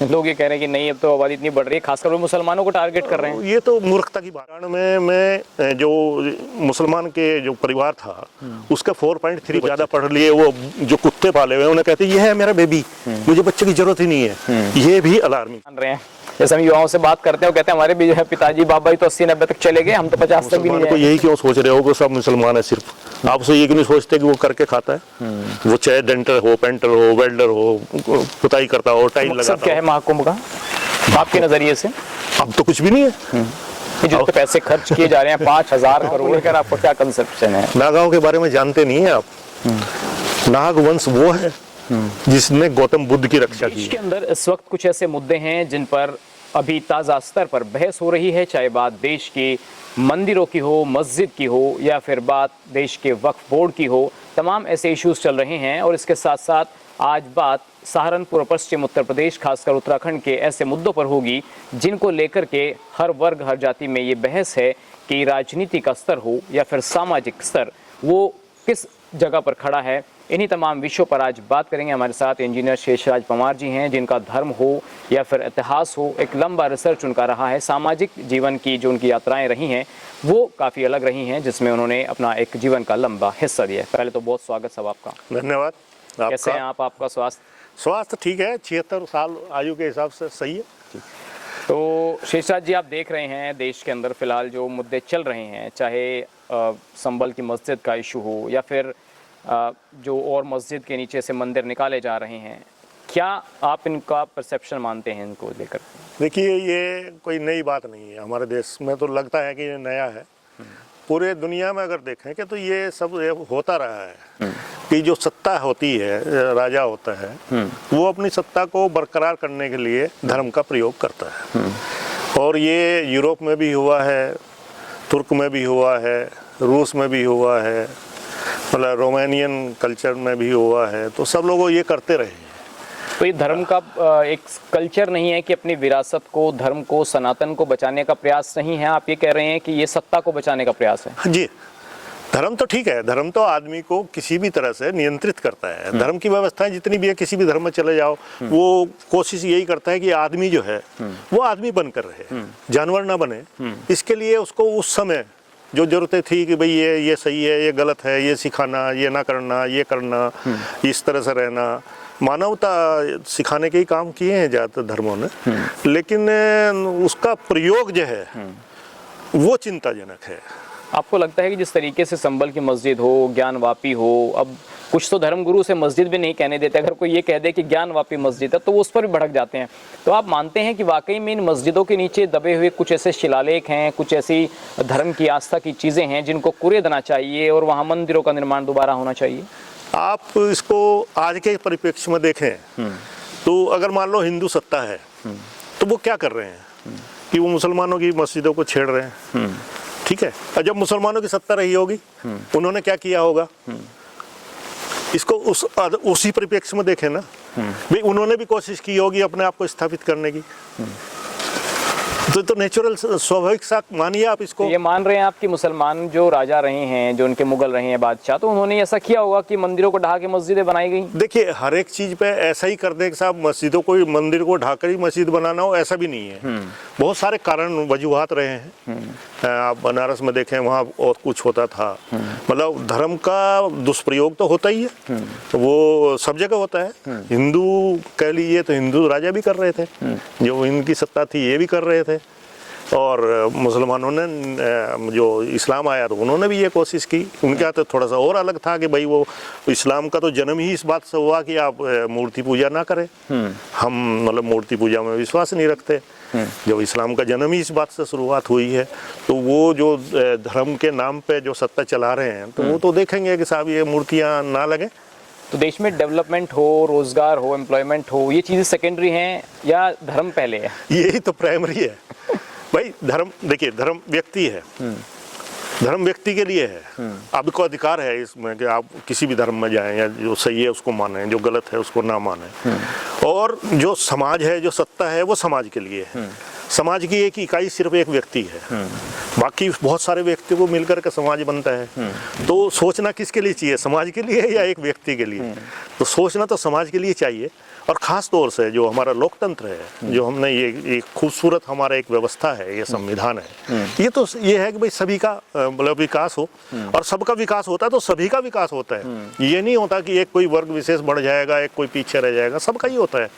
लोग ये कह रहे हैं कि नहीं, अब तो आबादी इतनी बढ़ रही है, खासकर वो मुसलमानों को टारगेट कर रहे हैं। ये तो मूर्खता की बात है। मैं जो मुसलमान के जो परिवार था उसका 4.3 ज़्यादा पढ़ लिए, वो जो कुत्ते पाले हुए उन्हें कहते ये है मेरा बेबी, मुझे बच्चे की जरूरत ही नहीं है, ये भी अलार्मिंग मान रहे हैं। जैसे हम युवाओं से बात करते हैं, वो कहते हैं हमारे भी जो है पिताजी बाबा तो 80-90 तक चले गए, हम तो 50 तक भी नहीं को यही क्यों सोच रहे हो कि सब मुसलमान है सिर्फ? आप उसे ये क्यों नहीं सोचते कि वो करके खाता है? वो चाहे डेंटर हो, पेंटर हो, वेल्डर हो, पुताई करता हो, टाइल लगाता हो। क्या है महाकुंभ का आपके नजरिए से? अब तो कुछ भी नहीं है। कि जो पैसे खर्च किए जा रहे हैं 5000 करोड़ का, आपको क्या कंसेप्शन है? नागाओं के बारे में जानते नहीं है आप। नाग वंश वो है जिसने गौतम बुद्ध की रक्षा की। इसके अंदर इस वक्त कुछ ऐसे मुद्दे हैं जिन पर अभी ताज़ा स्तर पर बहस हो रही है, चाहे बात देश के मंदिरों की हो, मस्जिद की हो, या फिर बात देश के वक्फ बोर्ड की हो। तमाम ऐसे इश्यूज चल रहे हैं और इसके साथ साथ आज बात सहारनपुर और पश्चिम उत्तर प्रदेश, खासकर उत्तराखंड के ऐसे मुद्दों पर होगी जिनको लेकर के हर वर्ग हर जाति में ये बहस है कि राजनीति का स्तर हो या फिर सामाजिक स्तर, वो किस जगह पर खड़ा है। इन्हीं तमाम विषयों पर आज बात करेंगे। हमारे साथ इंजीनियर शेषराज पंवार जी हैं, जिनका धर्म हो या फिर इतिहास हो, एक लंबा रिसर्च उनका रहा है। सामाजिक जीवन की जो उनकी यात्राएं रही हैं वो काफ़ी अलग रही हैं, जिसमें उन्होंने अपना एक जीवन का लंबा हिस्सा दिया है। पहले तो बहुत स्वागत सब आपका। धन्यवाद। कैसे हैं आप? आपका स्वास्थ्य ठीक है, 76 साल आयु के हिसाब से सही है। तो शेषराज जी, आप देख रहे हैं देश के अंदर फिलहाल जो मुद्दे चल रहे हैं, चाहे संभल की मस्जिद का इशू हो या फिर जो और मस्जिद के नीचे से मंदिर निकाले जा रहे हैं, क्या आप इनका परसेप्शन मानते हैं इनको लेकर? देखिए, ये कोई नई बात नहीं है हमारे देश में, तो लगता है कि ये नया है। पूरे दुनिया में अगर देखें कि तो ये सब होता रहा है कि जो सत्ता होती है, राजा होता है, वो अपनी सत्ता को बरकरार करने के लिए धर्म का प्रयोग करता है। और ये यूरोप में भी हुआ है, तुर्क में भी हुआ है, रूस में भी हुआ है, मतलब रोमानियन कल्चर में भी हुआ है, तो सब लोग ये करते रहे हैं। तो ये धर्म का एक कल्चर नहीं है कि अपनी विरासत को, धर्म को, सनातन को बचाने का प्रयास नहीं है? आप ये कह रहे हैं कि ये सत्ता को बचाने का प्रयास है? जी, धर्म तो ठीक है, धर्म तो आदमी को किसी भी तरह से नियंत्रित करता है। धर्म की व्यवस्थाएं जितनी भी है, किसी भी धर्म में चले जाओ, वो कोशिश यही करता है कि आदमी जो है वो आदमी बनकर रहे, जानवर ना बने। इसके लिए उसको उस समय जो जरूरतें थी कि भाई ये सही है, ये गलत है, ये सिखाना, ये ना करना, ये करना, इस तरह से रहना, मानवता सिखाने के ही काम किए हैं ज़्यादातर धर्मों ने। लेकिन उसका प्रयोग जो है वो चिंताजनक है। आपको लगता है कि जिस तरीके से संभल की मस्जिद हो, ज्ञानवापी हो, अब कुछ तो धर्मगुरु से मस्जिद भी नहीं कहने देते, अगर कोई ये कह दे कि ज्ञानवापी मस्जिद है तो वो उस पर भी भड़क जाते हैं। तो आप मानते हैं कि वाकई में इन मस्जिदों के नीचे दबे हुए कुछ ऐसे शिलालेख हैं, कुछ ऐसी धर्म की आस्था की चीज़ें हैं जिनको कुरेदना चाहिए और वहाँ मंदिरों का निर्माण दोबारा होना चाहिए? आप इसको आज के परिप्रेक्ष्य में देखें तो अगर मान लो हिंदू सत्ता है तो वो क्या कर रहे हैं कि वो मुसलमानों की मस्जिदों को छेड़ रहे हैं। ठीक है, और जब मुसलमानों की सत्ता रही होगी उन्होंने क्या किया होगा, इसको उसी परिप्रेक्ष्य में देखें ना। भाई उन्होंने भी कोशिश की होगी अपने आप को स्थापित करने की। तो नेचुरल, स्वाभाविक सा मानिए आप इसको। ये मान रहे हैं आप कि मुसलमान जो राजा रहे हैं, जो उनके मुगल रहे हैं बादशाह, तो उन्होंने ऐसा किया होगा कि मंदिरों को ढहा के मस्जिदें बनाई गई? देखिए, हर एक चीज पे ऐसा ही कर दे कि साहब मस्जिदों को, मंदिर को ढाकर ही मस्जिद बनाना हो, ऐसा भी नहीं है। बहुत सारे कारण वजूहात रहे हैं। आप बनारस में देखें, वहाँ और कुछ होता था। मतलब धर्म का दुष्प्रयोग तो होता ही है, वो सब जगह होता है। हिंदू कह लीजिए तो हिंदू राजा भी कर रहे थे, जो इनकी सत्ता थी ये भी कर रहे थे। और मुसलमानों ने, जो इस्लाम आया तो उन्होंने भी ये कोशिश की। उनके यहाँ तो थोड़ा सा और अलग था कि भाई वो इस्लाम का तो जन्म ही इस बात से हुआ कि आप मूर्ति पूजा ना करें। हम मतलब मूर्ति पूजा में विश्वास नहीं रखते। जब इस्लाम का जन्म ही इस बात से शुरुआत हुई है, तो वो जो धर्म के नाम पे जो सत्ता चला रहे हैं, तो वो तो देखेंगे कि साहब ये मूर्तियाँ ना लगे। तो देश में डेवलपमेंट हो, रोजगार हो, एम्प्लॉयमेंट हो, ये चीज़ें सेकेंडरी हैं या धर्म पहले है? यही तो प्राइमरी है भाई। धर्म, देखिए, धर्म व्यक्ति है, धर्म व्यक्ति के लिए है। आपको अधिकार है इसमें कि आप किसी भी धर्म में जाएं, या जो सही है उसको मानें, जो गलत है उसको ना मानें। और जो समाज है, जो सत्ता है, वो समाज के लिए है। समाज की एक इकाई सिर्फ एक व्यक्ति है, बाकी बहुत सारे व्यक्ति को मिलकर के समाज बनता है। तो सोचना किसके लिए चाहिए, समाज के लिए या एक व्यक्ति के लिए? तो सोचना तो समाज के लिए चाहिए। और ख़ास तौर से जो हमारा लोकतंत्र है, जो हमने ये खूबसूरत हमारा एक व्यवस्था है, ये संविधान है, ये है कि भाई सभी का मतलब विकास हो, और सबका विकास होता है तो सभी का विकास होता है। ये नहीं होता कि एक कोई वर्ग विशेष बढ़ जाएगा, एक कोई पीछे रह जाएगा, सबका ही होता है।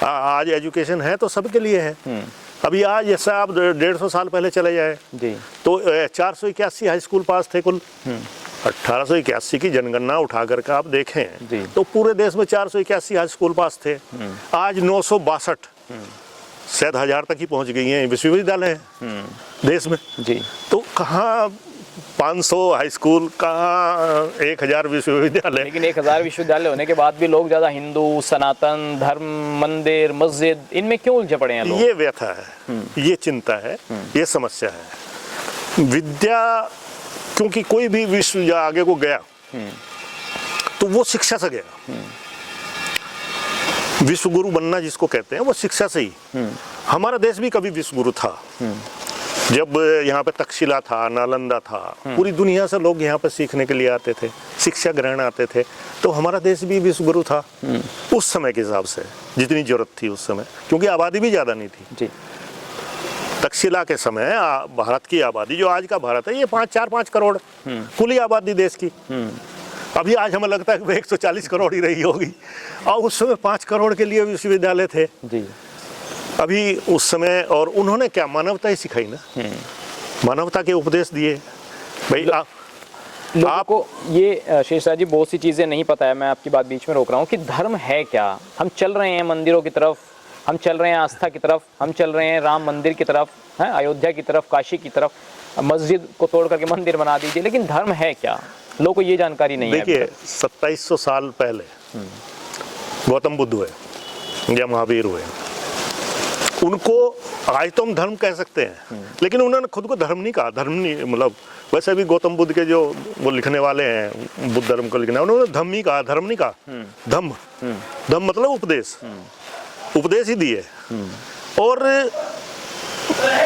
आज एजुकेशन है तो सबके लिए है। अभी आज जैसे आप 150 साल पहले चले जाए तो 481 हाई स्कूल पास थे कुल। 1881 की जनगणना उठा करके आप देखें तो पूरे देश में 481 हाई स्कूल पास थे। आज 962 शायद 1000 तक ही पहुंच गई हैं विश्वविद्यालय है देश में। तो कहाँ 500 हाई स्कूल, कहाँ 1000 विश्वविद्यालय। लेकिन 1000 विश्वविद्यालय होने के बाद भी लोग ज़्यादा हिंदू, सनातन धर्म, मंदिर, मस्जिद, इनमें क्यों उलझे पड़े हैं लोग? ये व्यथा है, ये चिंता है, ये समस्या है। विद्या, क्योंकि कोई भी विश्व आगे को गया तो वो शिक्षा से गया। विश्व गुरु बनना जिसको कहते हैं वो शिक्षा से ही। हमारा देश भी कभी विश्व गुरु था। जब यहाँ पे तक्षशिला था, नालंदा था, पूरी दुनिया से लोग यहाँ पे सीखने के लिए आते थे, शिक्षा ग्रहण आते थे, तो हमारा देश भी विश्व गुरु था उस समय के हिसाब से, जितनी जरूरत थी उस समय, क्योंकि आबादी भी ज़्यादा नहीं थी। तक्षशिला के समय भारत की आबादी, जो आज का भारत है, ये 4-5 करोड़ कुल ही आबादी देश की। अभी आज हमें लगता है कि 140 करोड़ ही रही होगी, और उस समय 5 करोड़ के लिए विश्वविद्यालय थे अभी उस समय। और उन्होंने क्या मानवता ही सिखाई ना, मानवता के उपदेश दिए। भाई लोगों को ये शेषराज जी बहुत सी चीज़ें नहीं पता है, मैं आपकी बात बीच में रोक रहा हूँ, कि धर्म है क्या। हम चल रहे हैं मंदिरों की तरफ, हम चल रहे हैं आस्था की तरफ, हम चल रहे हैं राम मंदिर की तरफ, है अयोध्या की तरफ, काशी की तरफ, मस्जिद को तोड़ करके मंदिर बना दीजिए, लेकिन धर्म है क्या, लोगों को ये जानकारी नहीं है। देखिए 2700 साल पहले गौतम बुद्ध हुए या महावीर हुए, उनको आज तो हम धर्म कह सकते हैं, लेकिन उन्होंने खुद को धर्म नहीं कहा। धर्म नहीं, मतलब वैसे भी गौतम बुद्ध के जो वो लिखने वाले हैं, बुद्ध धर्म को लिखने, उन्होंने धम्म ही कहा, धर्म नहीं कहा। धम्म, धम्म मतलब उपदेश, उपदेश ही दिए। और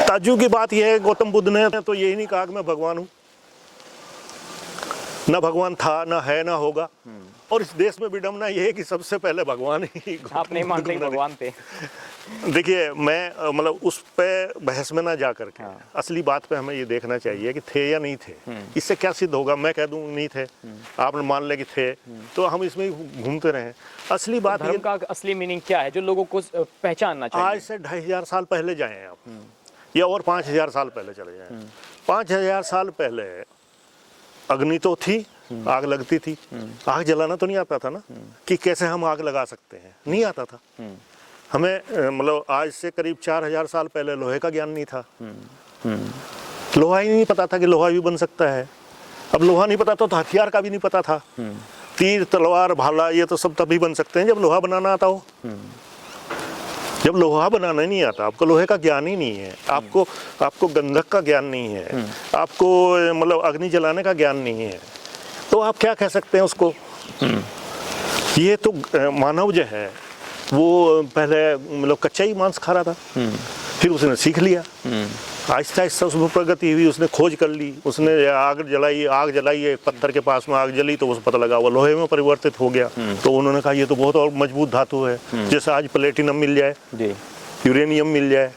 ताज्जुब की बात यह है, गौतम बुद्ध ने तो यही नहीं कहा कि मैं भगवान हूँ, ना भगवान था, ना है, ना होगा। और इस देश में विडम्बना यह है कि सबसे पहले भगवान ही, आप नहीं मानते भगवान थे। देखिए मैं मतलब उस पे बहस में ना जा करके असली बात पे हमें ये देखना चाहिए कि थे या नहीं थे। इससे क्या सिद्ध होगा, मैं कह दूं नहीं थे, आपने मान ले कि थे, तो हम इसमें घूमते रहे। असली बात धर्म का असली मीनिंग क्या है जो लोगों को पहचानना चाहिए? आज से 2500 साल पहले जाएं आप, या और 5000 साल पहले चले जाएं। 5000 साल पहले अग्नि तो थी, आग लगती थी, आग जलाना तो नहीं आता था ना, कि कैसे हम आग लगा सकते हैं, नहीं आता था हमें। मतलब आज से करीब 4000 साल पहले लोहे का ज्ञान नहीं था, लोहा ही नहीं पता था कि लोहा भी बन सकता है। अब लोहा नहीं पता तो हथियार का भी नहीं पता था। तीर, तलवार, भाला, ये तो सब तभी बन सकते हैं जब लोहा बनाना आता हो। जब लोहा बनाना नहीं आता, आपको लोहे का ज्ञान ही नहीं है, आपको गंधक का ज्ञान नहीं है, आपको मतलब अग्नि जलाने का ज्ञान नहीं है, तो आप क्या कह सकते हैं उसको? ये तो मानव जो है वो पहले मतलब कच्चा ही मांस खा रहा था, फिर उसने सीख लिया, आहिस्ता आहिस्ता उसमें प्रगति हुई, उसने खोज कर ली, उसने आग जलाई, एक पत्थर के पास में आग जली तो उसे पता लगा वो लोहे में परिवर्तित हो गया। तो उन्होंने कहा ये तो बहुत और मजबूत धातु है, जैसे आज प्लेटिनम मिल जाए, यूरेनियम मिल जाए,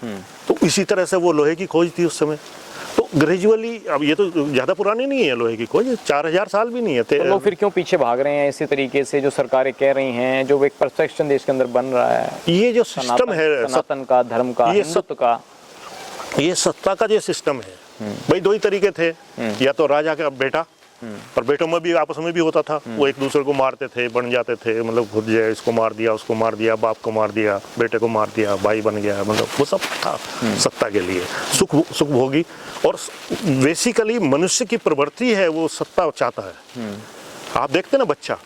तो इसी तरह से वो लोहे की खोज थी उस समय। तो ग्रेजुअली, अब ये तो ज़्यादा पुरानी नहीं है लोहे की खोज, 4000 साल भी नहीं है। तो लोग फिर क्यों पीछे भाग रहे हैं इसी तरीके से जो सरकारें कह रही हैं, जो एक परसेप्शन देश के अंदर बन रहा है, ये जो सिस्टम है सनातन का, धर्म का, हिंदुत्व का, ये सत्ता का जो सिस्टम है, भाई 2 ही तरीके थे, या तो राजा का बेटा, और बेटों में भी आपस में भी होता था, वो एक दूसरे को मारते थे, बन जाते थे, मतलब खुद जो है इसको मार दिया, उसको मार दिया, बाप को मार दिया, बेटे को मार दिया, भाई बन गया, मतलब वो सब था सत्ता के लिए, सुख भोगी। और बेसिकली मनुष्य की प्रवृत्ति है, वो सत्ता चाहता है। आप देखते ना बच्चा,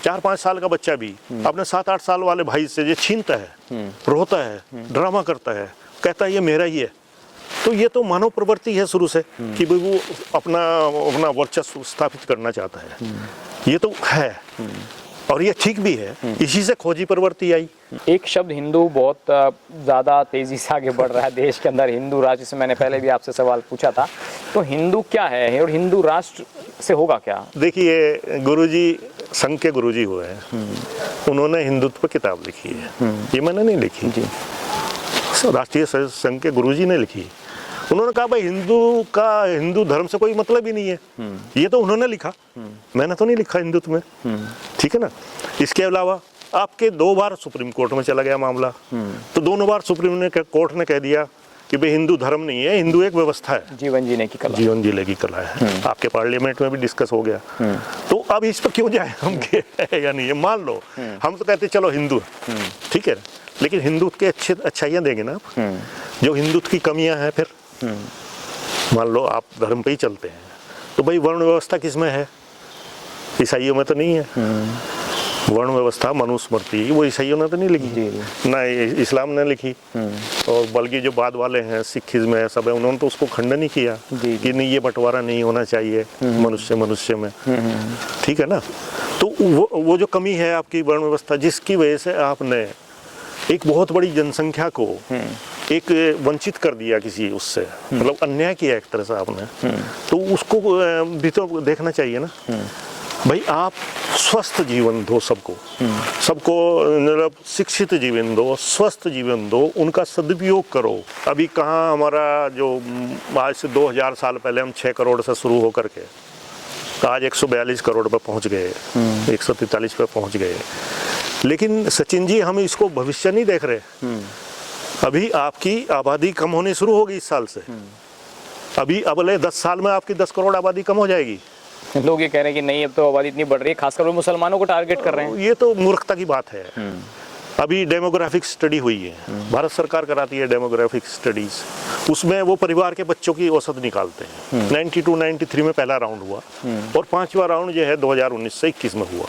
4-5 साल का बच्चा भी अपने 7-8 साल वाले भाई से ये छीनता है, रोता है, ड्रामा करता है, कहता है ये मेरा ही है। तो ये तो मानव प्रवृत्ति है शुरू से कि भाई वो अपना वर्चस्व स्थापित करना चाहता है, ये तो है, और ये ठीक भी है, इसी से खोजी प्रवृत्ति आई। एक शब्द हिंदू बहुत ज़्यादा तेज़ी से आगे बढ़ रहा है देश के अंदर, हिंदू राष्ट्र से मैंने पहले भी आपसे सवाल पूछा था, तो हिंदू क्या है और हिंदू राष्ट्र से होगा क्या? देखिए गुरुजी, संघ के गुरुजी हुए हैं, उन्होंने हिंदुत्व पर किताब लिखी है, ये मैंने नहीं लिखी जी। राष्ट्रीय संघ के गुरुजी ने लिखी। उन्होंने कहा भाई हिंदू धर्म से कोई मतलब ही नहीं है, ये तो उन्होंने लिखा, मैंने तो नहीं लिखा हिंदुत्व में, ठीक है ना। इसके अलावा आपके 2 बार सुप्रीम कोर्ट में चला गया मामला, तो दोनों बार सुप्रीम कोर्ट ने कह दिया कि भाई हिंदू धर्म नहीं है, हिंदू एक व्यवस्था है, जीवन जीने की कला, जीवन जीने की कला है। आपके पार्लियामेंट में भी डिस्कस हो गया। तो अब इस पर क्यों जाए हम के या नहीं, ये मान लो हम तो कहते चलो हिंदू, ठीक है, लेकिन हिंदुत्व के अच्छाइयाँ देंगे ना आप, जो हिंदुत्व की कमियां हैं, फिर मान लो आप धर्म पे ही चलते हैं, तो भाई वर्ण व्यवस्था किसमें है? ईसाइयों में तो नहीं है वर्ण व्यवस्था, मनुस्मृति, वो ईसाइयों ने तो नहीं लिखी ना, इस्लाम ने लिखी, और बल्कि जो बाद वाले हैं सिखिज्म है सब है, उन्होंने तो उसको खंडन ही किया कि नहीं, ये बंटवारा नहीं होना चाहिए मनुष्य में, ठीक है ना। तो वो जो कमी है आपकी वर्ण व्यवस्था, जिसकी वजह से आपने एक बहुत बड़ी जनसंख्या को एक वंचित कर दिया किसी उससे, मतलब अन्याय किया एक तरह से आपने, तो उसको भी तो देखना चाहिए ना भाई। आप स्वस्थ जीवन दो सबको, मतलब शिक्षित जीवन दो, स्वस्थ जीवन दो, उनका सदुपयोग करो। अभी कहाँ हमारा जो आज से 2000 साल पहले हम 6 करोड़ से शुरू होकर के आज 142 करोड़ पर पहुंच गए, 143 पर पहुंच गए। लेकिन सचिन जी, हम इसको भविष्य नहीं देख रहे। अभी आपकी आबादी कम होनी शुरू होगी इस साल से, अभी अगले 10 साल में आपकी 10 करोड़ आबादी कम हो जाएगी। लोग ये कह रहे हैं कि नहीं, अब तो आबादी इतनी बढ़ रही है, खासकर वो मुसलमानों को टारगेट कर रहे हैं। ये तो मूर्खता की बात है। अभी डेमोग्राफिक स्टडी हुई है, भारत सरकार कराती है डेमोग्राफिक स्टडीज, उसमें वो परिवार के बच्चों की औसत निकालते हैं। 92-93 में पहला राउंड हुआ, और 5वां राउंड जो है 2019 से 21 में हुआ,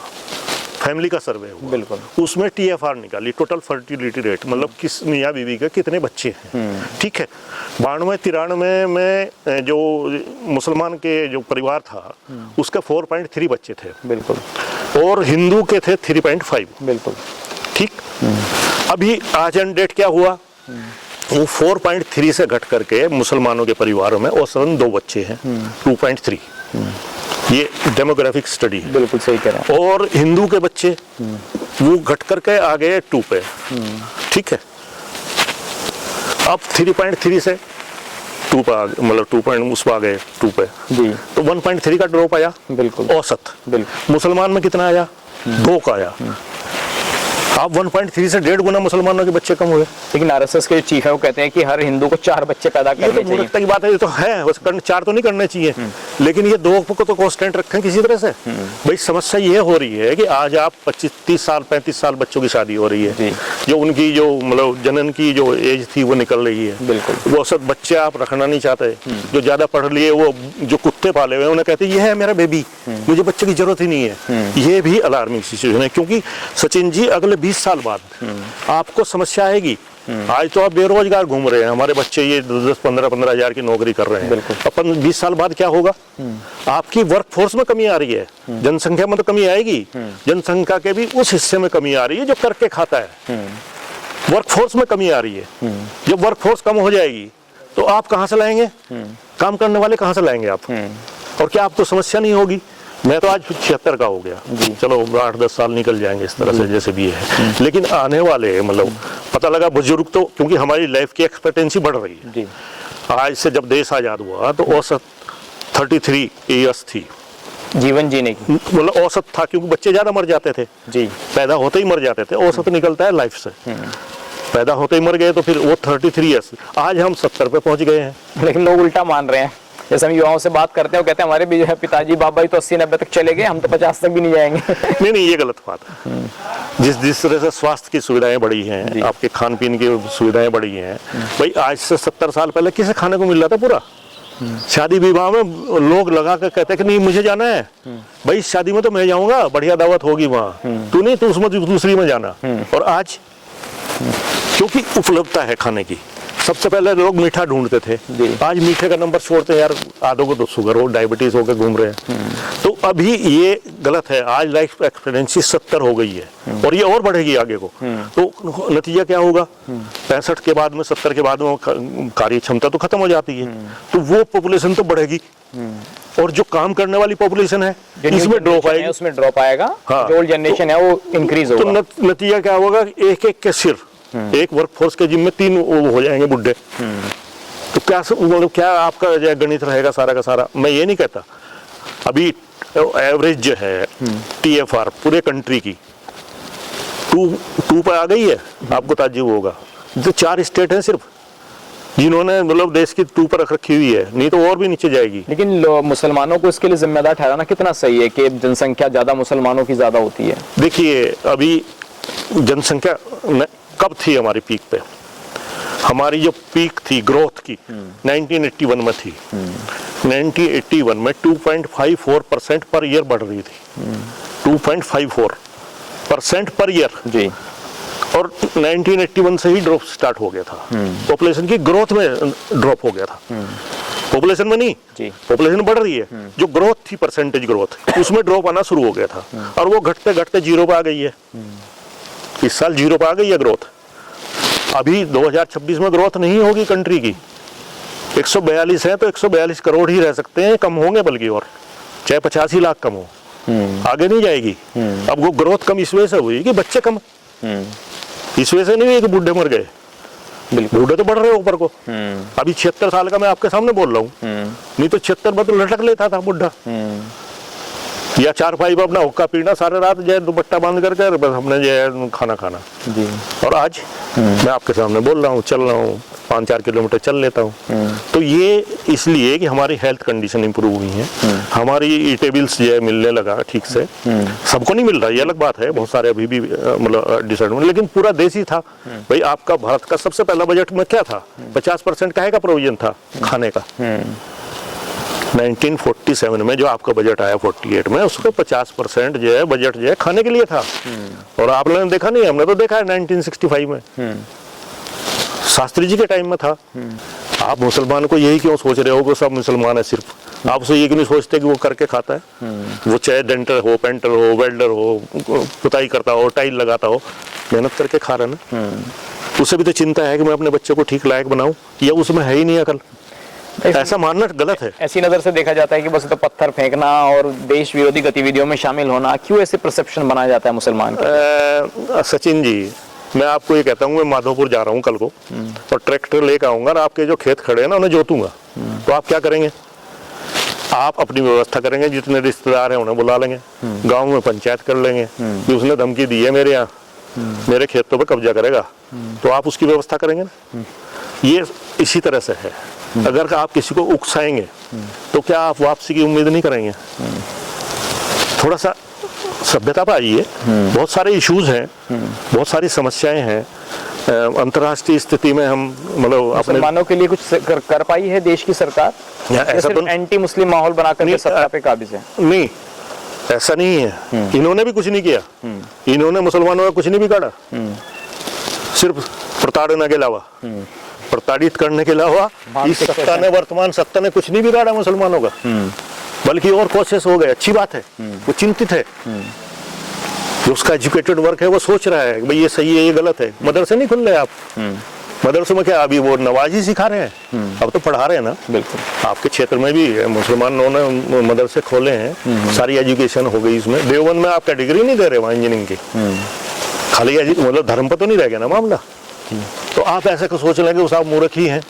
फैमिली का सर्वे हुआ। बिल्कुल, उसमें TFR निकाली, टोटल फर्टिलिटी रेट, मतलब किस मियाँ बीवी के कितने बच्चे हैं, ठीक है। 92-93 में जो मुसलमान के जो परिवार था उसका 4.3 बच्चे थे, बिल्कुल, और हिंदू के थे 3.5, बिल्कुल, ठीक। अभी आज एंड डेट क्या हुआ, वो 4.3 से घट करके मुसलमानों के परिवारों में औसतन 2 बच्चे हैं, 2.3। ये डेमोग्राफिक स्टडी है, बिल्कुल सही कह रहे हैं। और हिंदू के बच्चे वो घट करके आ गए 2 पे, ठीक है। अब 3.3 से 2 पे आ गए, मतलब 2 उस पर आ गए 2 पे जी, तो 1.3 का ड्रॉप आया, बिल्कुल औसत। बिल्कुल, मुसलमान में कितना आया, 2 का आया। आप 1.3 से 1.5 गुना मुसलमानों के बच्चे कम हुए। लेकिन आरएसएस के चीफ है वो कहते हैं कि हर हिंदू को 4 बच्चे पैदा करने चाहिए। ये तो मूर्खता की बात है, ये तो है, 4 तो नहीं करने चाहिए, लेकिन ये 2 को तो कांस्टेंट रखें किसी तरह से। भाई समस्या ये हो रही है कि आज आप 25-30 साल 35 साल बच्चों की शादी हो रही है, जो उनकी जो मतलब जनन की जो एज थी वो निकल रही है, बिल्कुल। वो औसत बच्चे आप रखना नहीं चाहते। जो ज्यादा पढ़ लिए, वो जो कुत्ते पाले हुए, उन्हें कहते ये है मेरा बेबी, मुझे बच्चे की जरूरत ही नहीं है। ये भी अलार्मिंग सिचुएशन है, क्योंकि सचिन जी अगले 20 साल बाद आपको समस्या आएगी। आज तो आप बेरोजगार घूम रहे हैं, हमारे बच्चे ये 10-15 हजार की नौकरी कर रहे हैं। अपन 20 साल बाद क्या होगा, आपकी वर्क फोर्स में कमी आ रही है, जनसंख्या में तो कमी आएगी, जनसंख्या के भी उस हिस्से में कमी आ रही है जो करके खाता है। वर्क फोर्स में कमी आ रही है। जब वर्क फोर्स कम हो जाएगी तो आप कहां से लाएंगे, काम करने वाले कहां से लाएंगे आप, और क्या आपको समस्या नहीं होगी। मैं तो आज 76 का हो गया, चलो 8-10 साल निकल जाएंगे इस तरह से जैसे भी है, लेकिन आने वाले मतलब पता लगा बुजुर्ग तो, क्योंकि हमारी लाइफ की एक्सपेक्टेंसी बढ़ रही है। आज से जब देश आजाद हुआ तो औसत 33 ईयर्स थी जीवन जीने की, मतलब औसत था, क्योंकि बच्चे ज्यादा मर जाते थे जी, पैदा होते ही मर जाते थे। औसत निकलता है लाइफ से, पैदा होते ही मर गए तो फिर वो 33 ईयर्स। आज हम 70 पे पहुंच गए हैं, लेकिन लोग उल्टा मान रहे हैं। जैसे हम युवाओं से बात करते हैं, वो कहते हैं हमारे भी जो है पिताजी बाबा तो 80-90 तक चले गए, हम तो 50 तक भी नहीं जाएंगे। नहीं, ये गलत बात है। जिस तरह से स्वास्थ्य की सुविधाएं बढ़ी हैं, आपके खान पीन की सुविधाएं बढ़ी हैं, भाई आज से 70 साल पहले किसे खाने को मिल रहा था पूरा। शादी विवाह में लोग लगा कर कहते हैं कि नहीं मुझे जाना है, भाई शादी में तो मैं जाऊंगा, बढ़िया दावत होगी वहाँ, तू नहीं, तू उसमें दूसरी में जाना। और आज क्योंकि उपलब्धता है खाने की, सबसे पहले लोग मीठा ढूंढते थे, आज मीठे का नंबर छोड़ते हैं यार, आधों को तो शुगर हो, डायबिटीज होकर घूम रहे हैं। तो अभी ये गलत है। आज लाइफ एक्सपेक्टेंसी 70 हो गई है और ये और बढ़ेगी आगे को। तो नतीजा क्या होगा, 65 के बाद में 70 के बाद में कार्य क्षमता तो खत्म हो जाती है, तो वो पॉपुलेशन तो बढ़ेगी। और जो काम करने वाली पॉपुलेशन है जो new इसमें ड्रॉप generation है, आएगी। उसमें ड्रॉप आएगा। हाँ। जो ओल्ड जनरेशन है वो इंक्रीज तो होगा। नतीजा क्या होगा, एक एक के सिर एक वर्कफोर्स के जिम में 3 वो हो जाएंगे बुढ़े। तो क्या मतलब क्या आपका जो गणित रहेगा सारा का सारा। मैं ये नहीं कहता, अभी एवरेज जो है TFR पूरे कंट्री की 2 पे आ गई है, आपको ताज्जुब होगा। जो 4 स्टेट हैं सिर्फ जिन्होंने मतलब देश की 2 पर रख रखी हुई है, नहीं तो और भी नीचे जाएगी। लेकिन मुसलमानों को इसके लिए जिम्मेदार ठहराना कितना सही है कि जनसंख्या ज्यादा मुसलमानों की ज्यादा होती है? देखिए अभी जनसंख्या कब थी हमारी पीक पे, हमारी जो पीक थी ग्रोथ की 1981 में थी। 1981 में 2.54% पर ईयर बढ़ रही थी, 2.54% पर ईयर जी। और 1981 से ही ड्रॉप स्टार्ट हो गया था। पॉपुलेशन की ग्रोथ में ड्रॉप हो गया था, पॉपुलेशन में नहीं जी। पॉपुलेशन बढ़ रही है, जो ग्रोथ थी परसेंटेज ग्रोथ उसमें ड्रॉप आना शुरू हो गया था और वो घटते घटते 0 पे आ गई है। इस साल 0 पे आ गई है ग्रोथ। अभी 2026 में ग्रोथ नहीं होगी कंट्री की। 142 है तो 142 करोड़ ही रह सकते हैं, कम होंगे बल्कि, और चाहे 85 लाख कम हो, आगे नहीं जाएगी। अब वो ग्रोथ कम इस वजह से हुई कि बच्चे कम, इस वजह से नहीं हुई कि बूढ़े मर गए। बूढ़े तो बढ़ रहे हो ऊपर को। अभी 76 साल का मैं आपके सामने बोल रहा हूँ, नहीं तो 76 में तो लटक लेता था बुढ़ा, या 4-5 अपना हुक्का पीना सारे रात, जो है दुपट्टा बांध करके बस हमने जो है खाना खाना जी। और आज मैं आपके सामने बोल रहा हूँ, चल रहा हूँ, 5-4 किलोमीटर चल लेता हूँ। तो ये इसलिए कि हमारी हेल्थ कंडीशन इंप्रूव हुई है, हमारी ईटेबल्स जो है मिलने लगा ठीक से। सबको नहीं मिल रहा, ये अलग बात है, बहुत सारे अभी भी मतलब डिसएडवांटेज, लेकिन पूरा देश ही था। भाई आपका भारत का सबसे पहला बजट में क्या था, 50% काहे का प्रोविजन था खाने का। 1947 में जो आपका बजट आया 48 में, उसका 50% जो है बजट जो है खाने के लिए था। और आप लोगों ने देखा नहीं, हमने तो देखा है 1965 में शास्त्री जी के टाइम में था। आप मुसलमान को यही क्यों सोच रहे हो कि सब मुसलमान है सिर्फ, आप उसे ये क्यों नहीं सोचते कि वो करके खाता है। वो चाहे डेंटर हो, पेंटर हो, वेल्डर हो, पुताई करता हो, टाइल लगाता हो, मेहनत करके खा रहा ना। उसे भी तो चिंता है कि मैं अपने बच्चे को ठीक लायक बनाऊं, या उसमें है ही नहीं अकल। ऐसा मानना गलत है। ऐसी नजर से देखा जाता है कि बस तो पत्थर फेंकना और देश विरोधी गतिविधियों में शामिल होना, क्यों ऐसे परसेप्शन बनाया जाता है मुसलमान का? सचिन जी, मैं आपको ये कहता हूँ, मैं माधोपुर जा रहा हूँ कल को और ट्रैक्टर लेकर आऊंगा और आपके जो खेत खड़े हैं ना उन्हें जोतूंगा, तो आप क्या करेंगे? आप अपनी व्यवस्था करेंगे, जितने रिश्तेदार हैं उन्हें बुला लेंगे, गांव में पंचायत कर लेंगे कि उसने धमकी दी है मेरे यहाँ, मेरे खेतों पे कब्जा करेगा, तो आप उसकी व्यवस्था करेंगे ना। ये इसी तरह से है, अगर आप किसी को उकसाएंगे तो क्या आप वापसी की उम्मीद नहीं करेंगे? थोड़ा सा सभ्यता पर आइए। बहुत सारे इश्यूज हैं, बहुत सारी समस्याएं हैं। अंतर्राष्ट्रीय स्थिति में हम मतलब मुसलमानों के लिए कुछ कर पाई है देश की सरकार? ऐसा तो एंटी मुस्लिम माहौल बनाकर के सत्ता पे काबिज है? नहीं, ऐसा नहीं है। इन्होंने भी कुछ नहीं किया, इन्होंने मुसलमानों का कुछ नहीं बिगाड़ा, सिर्फ प्रताड़ना के अलावा, प्रताड़ित करने के अलावा इस सत्ता ने, वर्तमान सत्ता ने कुछ नहीं बिगाड़ा मुसलमानों का, बल्कि और कोशिश हो गए। अच्छी बात है, वो चिंतित है, जो उसका एजुकेटेड वर्क है वो सोच रहा है भाई ये सही है ये गलत है। मदरसे नहीं खुल रहे आप, मदरसे में क्या अभी वो नवाजी सिखा रहे हैं, अब तो पढ़ा रहे हैं ना। बिल्कुल, आपके क्षेत्र में भी मुसलमानों ने मदरसे खोले हैं, सारी एजुकेशन हो गई इसमें। देवबंद में आपका डिग्री नहीं दे रहे वहाँ इंजीनियरिंग की, खाली मतलब धर्म पर तो नहीं रह गया ना मामला। तो आप ऐसे को सोच लेंगे उस आप मूर्ख ही हैं,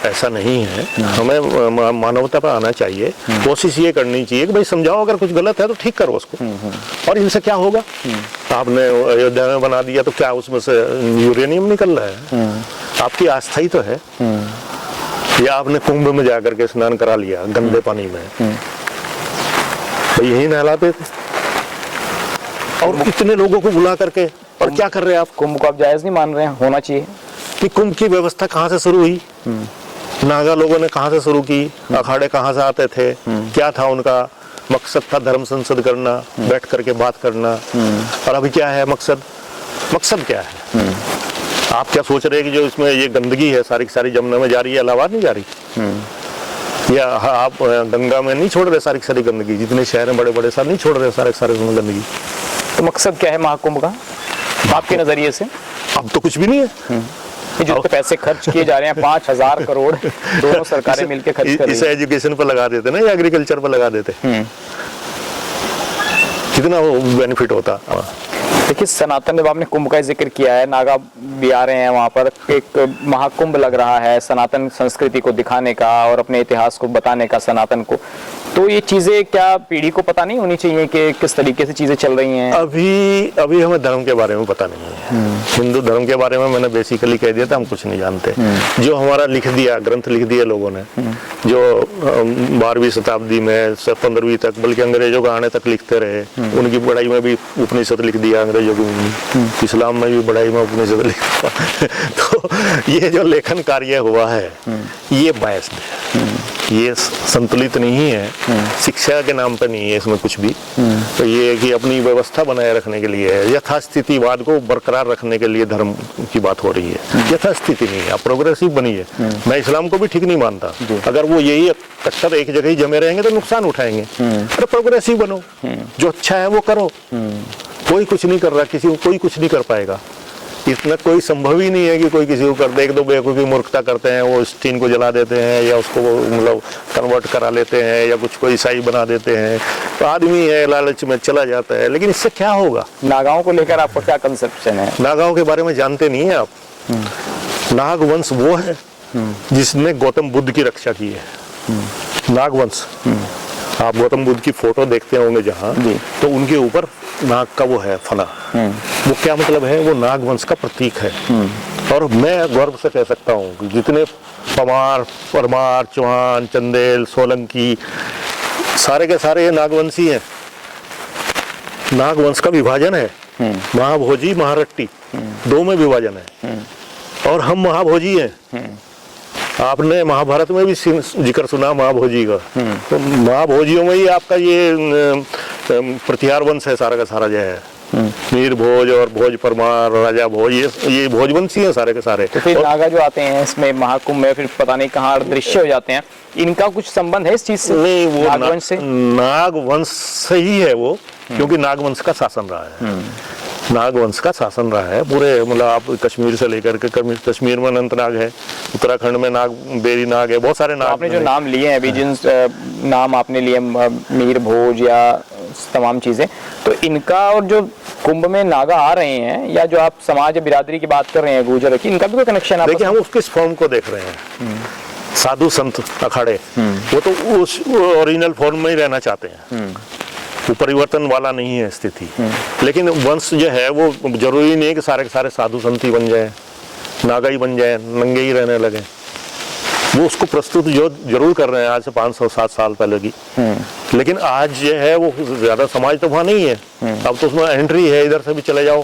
ऐसा नहीं है। हमें मानवता पर आना चाहिए, कोशिश ये करनी चाहिए कि भाई समझाओ, अगर कुछ गलत है तो ठीक करो उसको। और इनसे क्या होगा? आपने अयोध्या में बना दिया तो क्या उसमें से यूरेनियम निकल रहा है? आपकी आस्था ही तो है। या आपने कुंभ में जाकर के स्नान करा लिया गंदे पानी में, तो यही नहलाते थे। और कितने लोगों को बुला करके, और क्या कर रहे हैं आप? कुंभ को आप जायज नहीं मान रहे हैं? होना चाहिए। कि कुंभ की व्यवस्था कहाँ से शुरू हुई, नागा लोगों ने कहाँ से शुरू की, अखाड़े कहाँ से आते थे, क्या था उनका मकसद? था धर्म संसद करना, बैठ करके बात करना। और अभी क्या है मकसद? मकसद क्या है? आप क्या सोच रहे हैं कि जो इसमें ये गंदगी है सारी सारी जमुना में जा रही है, इलाहाबाद नहीं जा रही? या आप गंगा में नहीं छोड़ रहे सारी सारी गंदगी? जितने शहर हैं बड़े बड़े सारे नहीं छोड़ रहे सारे सारे उसमें गंदगी? तो मकसद क्या है महाकुंभ का आपके नजरिए से? अब तो कुछ भी नहीं है। जो पैसे खर्च किए जा रहे हैं 5,000 करोड़ दोनों सरकारें मिलकर खर्च कर रही इसे हैं। एजुकेशन पर लगा देते ना या एग्रीकल्चर पर लगा देते, कितना वो बेनिफिट होता। देखिए सनातन, जब आपने कुंभ का जिक्र किया है, नागा भी आ रहे हैं वहाँ पर, एक महाकुंभ लग रहा है सनातन संस्कृति को दिखाने का और अपने इतिहास को बताने का सनातन को, तो ये चीजें क्या पीढ़ी को पता नहीं होनी चाहिए कि किस तरीके से चीजें चल रही हैं? अभी हमें धर्म के बारे में पता नहीं है। हिंदू धर्म के बारे में मैंने बेसिकली कह दिया था, हम कुछ नहीं जानते। जो हमारा लिख दिया, ग्रंथ लिख दिए लोगों ने, जो 12वीं शताब्दी में से 15वीं तक, बल्कि अंग्रेजों का आने तक लिखते रहे, उनकी पढ़ाई में भी उपनिषद लिख दिया अंग्रेजों की, इस्लाम में भी पढ़ाई में उपनिषद लिख दिया। तो ये जो लेखन कार्य हुआ है ये बायस्ड है, ये संतुलित नहीं है, शिक्षा के नाम पर नहीं है इसमें कुछ भी। तो ये कि अपनी व्यवस्था बनाए रखने के लिए, यथास्थितिवाद को बरकरार रखने के लिए धर्म की बात हो रही है। यथास्थिति नहीं है, आप प्रोग्रेसिव बनिए। मैं इस्लाम को भी ठीक नहीं मानता, अगर वो यही कट्टर एक जगह ही जमे रहेंगे तो नुकसान उठाएंगे। अरे प्रोग्रेसिव बनो, जो अच्छा है वो करो। कोई कुछ नहीं कर रहा, किसी को कोई कुछ नहीं कर पाएगा, इतना कोई संभव ही नहीं है कि कोई किसी को कर दे। एक दो बेवकूफ़ी मूर्खता करते हैं, वो स्टीन को जला देते हैं या उसको मतलब कन्वर्ट करा लेते हैं या कुछ को ईसाई बना देते हैं, तो आदमी है लालच में चला जाता है। लेकिन इससे क्या होगा? नागाओं को लेकर आपका क्या कंसेप्शन है? नागाओं के बारे में जानते नहीं है आप। नाग वंश वो है जिसने गौतम बुद्ध की रक्षा की है, नाग वंश। आप गौतम बुद्ध की फोटो देखते होंगे जहाँ, तो उनके ऊपर नाग का वो है फना, वो क्या मतलब है? वो नाग वंश का प्रतीक है। और मैं गर्व से कह सकता हूँ कि जितने पमार, परमार, चौहान, चंदेल, सोलंकी, सारे के सारे ये नागवंशी हैं। नागवंश का विभाजन है, महाभोजी महारट्टी, दो में विभाजन है, और हम महाभोजी हैं। आपने महाभारत में भी जिक्र सुना महाभोजी का, तो महाभोजियों में ही आपका ये प्रतिहार वंश है सारा का सारा जो है। मीर भोज और भोज परमार, राजा भोज, ये भोजवंशी हैं सारे के सारे। तो फिर नागा जो आते हैं इसमें महाकुंभ में, फिर पता नहीं कहाँ दृश्य हो जाते हैं, इनका कुछ संबंध है इस चीज से? नहीं, वो नागवंश से, नागवंश से ही है वो, क्योंकि नागवंश का शासन रहा है। नागवंश का शासन रहा है पूरे, मतलब आप कश्मीर से लेकर के, कश्मीर में अनंतनाग है, उत्तराखंड में नाग, बेरी नाग है, बहुत सारे नाग। आपने जो नाम लिए हैं अभी, जिन नाम आपने लिए मीर भोज या तमाम चीजें, तो इनका और जो कुंभ में नागा आ रहे हैं, या जो आप समाज बिरादरी की बात कर रहे हैं गुर्जर की, इनका भी कोई कनेक्शन है? देखिए, हम उसके फॉर्म को देख रहे हैं। साधु संत अखाड़े वो तो उस ओरिजिनल फॉर्म में ही रहना चाहते हैं, वो परिवर्तन वाला नहीं है स्थिति। लेकिन वंश जो है वो जरूरी नहीं है कि सारे के सारे साधु संत ही बन जाए, नागा ही बन जाए, नंगे ही रहने लगे। वो उसको प्रस्तुत जो जरूर कर रहे हैं आज से 500-7 साल पहले की। लेकिन आज जो है वो ज्यादा समाज तो वहाँ नहीं है, अब तो उसमें एंट्री है, इधर से भी चले जाओ,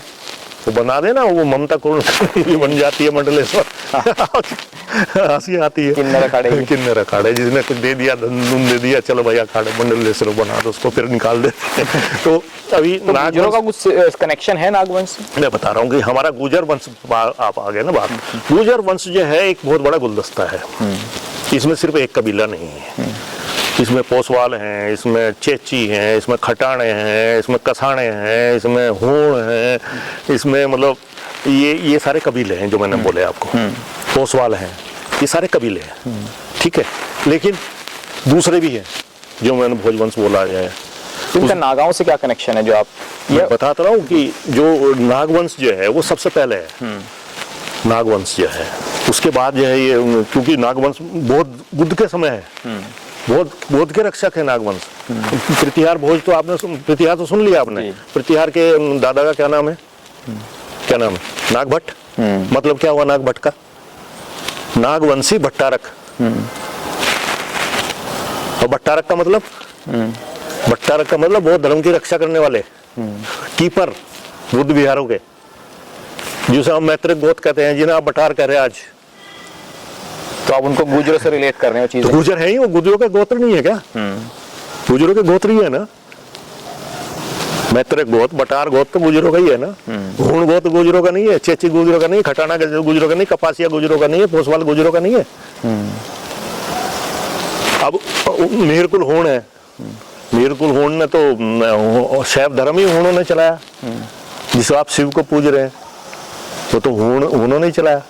वो बना देना, वो ममता कुंड भी बन जाती है मंडलेश्वर। हंसी आती है। किन्नर अखाड़े जिसने कुछ दे दिया, धन दे दिया, चलो भैया अखाड़े मंडलेश्वर बना दो, उसको फिर निकाल देते हैं। तो अभी गुर्जरों का कुछ कनेक्शन है नागवंश से? मैं बता रहा हूँ कि हमारा गुर्जर वंश, आप आ गए ना बात। गुर्जर वंश जो है एक बहुत बड़ा गुलदस्ता है, इसमें सिर्फ एक कबीला नहीं है, इसमें पोसवाल हैं, इसमें चेची हैं, इसमें खटाणे हैं, इसमें कसाणे हैं, इसमें हूण हैं, इसमें मतलब ये सारे कबीले हैं जो मैंने बोले आपको। पोसवाल हैं, ये सारे कबीले हैं, ठीक है। लेकिन दूसरे भी हैं जो मैंने भोजवंश बोला है। इनका नागाओं से क्या कनेक्शन है? जो आप ये बताता रहा हूँ कि जो नागवंश जो है वो सबसे पहले है। नागवंश जो है उसके बाद जो है ये, क्योंकि नागवंश बहुत बुद्ध के समय है, बहुत बौद्ध के रक्षक है नागवंश। प्रतिहार भोज तो आपने प्रतिहार तो सुन लिया आपने। प्रतिहार के दादा का क्या नाम है? क्या नाम है? नागभट्ट। मतलब क्या हुआ नागभट्ट का? नागवंशी भट्टारक। और भट्टारक का मतलब, भट्टारक का मतलब बौद्ध धर्म की रक्षा करने वाले, कीपर बुद्ध विहारों के, जिसे हम मैत्रेय गोत्र कहते हैं, जिन्हें आप भट्टार कह रहे हैं आज। तो आप उनको गुर्जरों से रिलेट कर रहे हो चीजें? तो गुर्जर है ही, वो गुर्जरों के गोत्र नहीं है क्या? गुर्जरों के गोत्र ही है ना। मैत्रेय गोत्र, बटार गोत्र तो गुर्जरों का ही है ना। हूण गोत्र गुर्जरों का नहीं है, चेची गुर्जरों का नहीं, खटाना गुर्जरों का नहीं, कपासिया गुर्जरों का नहीं है, पोसवाल गुर्जरों का नहीं है। अब मीरकुल हूण है, मीरकुल हूण ने तो शैव धर्म ही हूणों ने चलाया, जिसे आप शिव को पूज रहे हैं, वो तो हूणों ने चलाया।